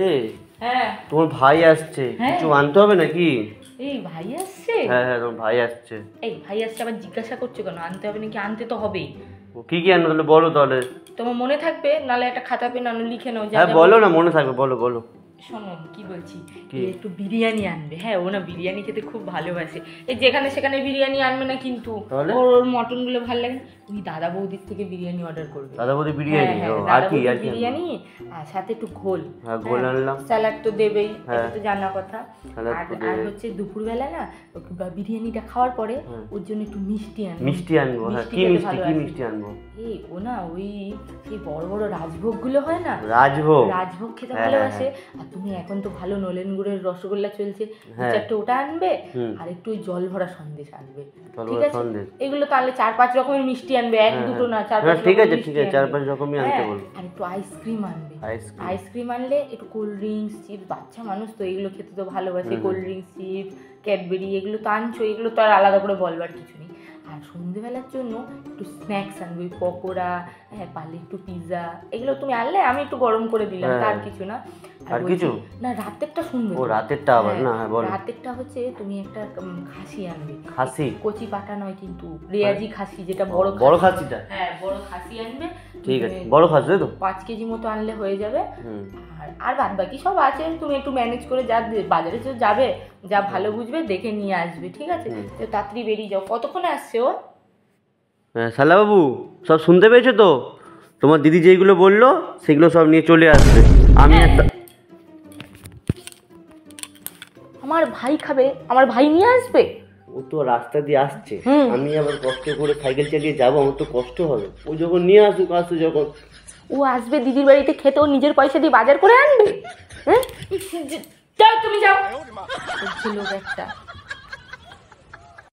এই হ্যাঁ তোমার ভাই আসছে, কিছু আনতে হবে নাকি? এই ভাই আসছে? হ্যাঁ হ্যাঁ তোমার ভাই আসছে। এই ভাই আসছে আবার জিজ্ঞাসা করছো কেন? আনতে হবে নাকি? আনতে তো হবেই। কি কি আনবে তাহলে বলো তাহলে। তোমার মনে থাকবে, নালে একটা খাতা পেন আনো, লিখে নাও। হ্যাঁ বলো না, মনে থাকবে, বলো বলো। শোনো কি বলছি, একটু বিরিয়ানি আনবে। হ্যাঁ ও না বিরিয়ানি খেতে খুব ভালোবাসে। এই যেখানে সেখানে বিরিয়ানি আনবে না কিন্তু, ওর মটন গুলো ভালো লাগে না। ওই দাদা বৌদির থেকে বিরিয়ানি অর্ডার করবে। দাদা বৌদি বিরিয়ানি? আর কি? আর বিরিয়ানি আর সাথে একটু ঘোল। হ্যাঁ ঘোল আনলাম। স্যালাড তো দেবেই, এটা তো জানা কথা। আর হচ্ছে দুপুরবেলা না বিরিয়ানিটা খাওয়ার পরে ওর জন্য একটু মিষ্টি আনবো। মিষ্টি আনবো? হ্যাঁ কি মিষ্টি? কি মিষ্টি আনবো? এই ও না ওই সেই বড় বড় রাজভোগ গুলো হয় না, রাজভোগ খেতে ভালোবাসে। আর তুমি এখন তো ভালো নলেন গুড়ের রসগোল্লা চলছে, একটা ওটা আনবে। আর একটু ওই জল ভরা সন্দেশ আনবে। ঠিক আছে, এগুলো তাহলে 4-5 রকমের মিষ্টি আনবে, এক দুটো না, 4-5। ঠিক আছে ঠিক আছে, 4-5 রকমই আনতে বলবো। আর একটু আইসক্রিম আনবে। আইসক্রিম আনলে একটু কোল্ড ড্রিঙ্কস, চিপস, বাচ্চা মানুষ তো এগুলো খেতে তো ভালোবাসে। কোল্ড ড্রিঙ্কস, চিপস, ক্যাডবেরি এগুলো তো আনছো, এগুলো তো আর আলাদা করে বলবার কিছু নেই। আর সন্ধ্যেবেলার জন্য একটু স্ন্যাক্স আনবে, পকোড়া, হ্যাঁ পারলে একটু পিৎজা, এগুলো তুমি আনলে আমি একটু গরম করে দিলাম, তার কিছু না। আর কিছু না, রাতেরটা শুনবে। ও রাতেরটা আবার না? হ্যাঁ বলো। রাতেরটা হচ্ছে তুমি একটা খাসি আনবে। খাসি? কচি পাটা নয় কিন্তু, রেয়াজি খাসি, যেটা বড় বড় খাসিটা। হ্যাঁ বড় খাসি আনবে। ঠিক আছে, বড় খাসি তো 5 কেজি মতো আনলে হয়ে যাবে। আর বাদ বাকি সব আছে, তুমি একটু ম্যানেজ করে যা বাজারে তো যাবে, যা ভালো বুঝবে দেখে নিয়ে আসবে। ঠিক আছে, তো তাড়াতাড়ি বেরিয়ে যাও। কতক্ষণে আসছে ও? হ্যাঁ শালা বাবু, সব শুনতে পেয়েছো তো? তোমার দিদি যেইগুলো বললো সেগুলো সব নিয়ে চলে আসবে। আমি একটা, আমার ভাই খাবে, আমার ভাই নিয়ে আসবে। ও তো রাস্তা দিয়ে আসছে, আমি আবার কষ্ট করে সাইকেল চালিয়ে যাবো, আমার তো কষ্ট হবে। ও যখন নিয়ে আসুক, আসছে যখন ও আসবে দিদির বাড়িতে খেতে, ও নিজের পয়সা দিয়ে বাজার করে আনবে। হ্যাঁ যাও, তুমি যাও। লোক একটা